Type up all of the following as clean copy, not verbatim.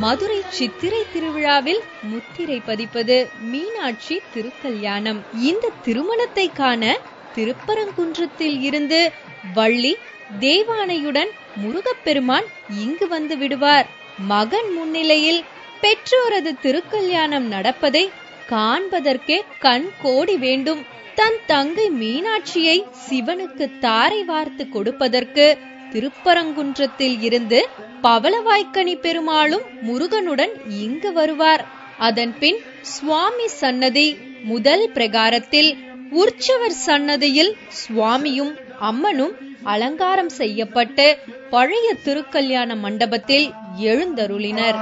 மதுரை சித்திரை திருவிழாவில் முத்திரை பதிப்பது மீனாட்சி திருக்கல்யாணம். இந்த திருமணத்தை காண திருப்பரங்குன்றத்தில் இருந்து வள்ளி தேவானையுடன் முருகப்பெருமான் இங்கு வந்து விடுவார். மகன் முன்னிலையில் பெற்றோரது திருக்கல்யாணம் நடப்பதை காண்பதற்கே கண் கோடி வேண்டும். தன் தங்கை மீனாட்சியை சிவனுக்கு தாரை வார்த்து கொடுப்பதற்கு திருப்பரங்குன்றத்தில் இருந்து பவளவாய்க்கனி பெருமாளும் முருகனுடன் இங்கு வருவார். அதன் பின் சுவாமி சன்னதி முதல் பிரகாரத்தில், உற்சவர் சன்னதியில் சுவாமியும் அம்மனும் அலங்காரம் செய்யப்பட்டு பழைய திருக்கல்யாண மண்டபத்தில் எழுந்தருளினர்.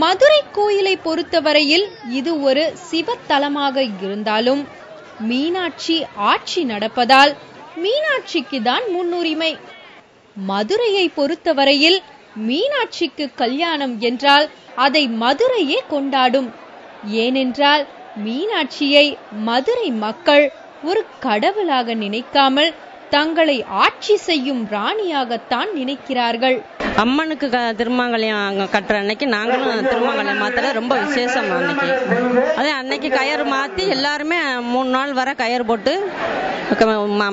மதுரை கோயிலை பொறுத்தவரையில் இது ஒரு சிவத்தலமாக இருந்தாலும் மீனாட்சி ஆட்சி நடப்பதால் மீனாட்சிக்கு தான் முன்னுரிமை. மதுரையை பொறுத்தவரையில் மீனாட்சிக்கு கல்யாணம் என்றால் அதை மதுரையே கொண்டாடும். ஏனென்றால் மீனாட்சியை மதுரை மக்கள் ஒரு கடவுளாக நினைக்காமல் தங்களை ஆட்சி செய்யும் ராணியாகத்தான் நினைக்கிறார்கள். அம்மனுக்கு திருமங்கல்யம் கட்டுற அன்னைக்கு நாங்களும் திருமங்கல்யம் மாத்திர ரொம்ப விசேஷம். அன்னைக்கு கயிறு மாற்றி எல்லாருமே 3 நாள் வர கயிறு போட்டு,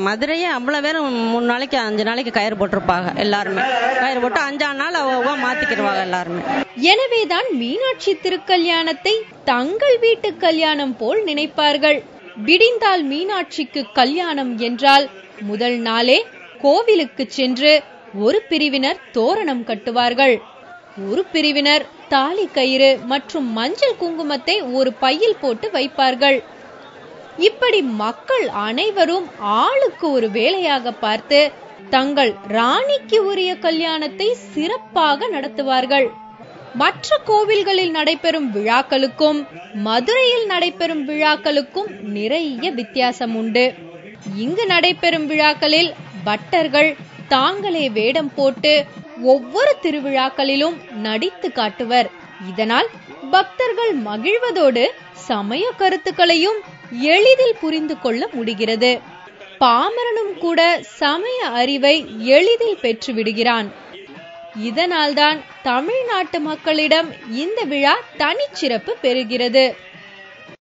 மதுரையே அவ்வளோ பேரும் 3 நாளைக்கு 5 நாளைக்கு கயிறு போட்டிருப்பாங்க. எல்லாருமே கயிறு போட்டு 5ஆம் நாள் மாத்திக்கிடுவாங்க எல்லாருமே. எனவேதான் மீனாட்சி திருக்கல்யாணத்தை தங்கள் வீட்டு கல்யாணம் போல் நினைப்பார்கள். விடிந்தால் மீனாட்சிக்கு கல்யாணம் என்றால் முதல் நாளே கோவிலுக்கு சென்று ஒரு பிரிவினர் தோரணம் கட்டுவார்கள், ஒரு பிரிவினர் தாலி கயிறு மற்றும் மஞ்சள் குங்குமத்தை ஒரு பையில் போட்டு வைப்பார்கள். இப்படி மக்கள் அனைவரும் ஆளுக்கு ஒரு வேலையாக பார்த்து தங்கள் ராணிக்கு உரிய கல்யாணத்தை சிறப்பாக நடத்துவார்கள். மற்ற கோவில்களில் நடைபெறும் விழாக்களுக்கும் மதுரையில் நடைபெறும் விழாக்களுக்கும் நிறைய வித்தியாசம் உண்டு. இங்கு நடைபெறும் விழாக்களில் பட்டர்கள் தாங்களே வேடம் போட்டு ஒவ்வொரு திருவிழாக்களிலும் நடித்து காட்டுவர். இதனால் பக்தர்கள் மகிழ்வதோடு சமய கருத்துக்களையும் எளிதில் புரிந்து கொள்ள முடிகிறது. பாமரனும் கூட சமய அறிவை எளிதில் பெற்று விடுகிறான். இதனால்தான் தமிழ்நாட்டு மக்களிடம் இந்த விழா தனிச்சிறப்பு பெறுகிறது.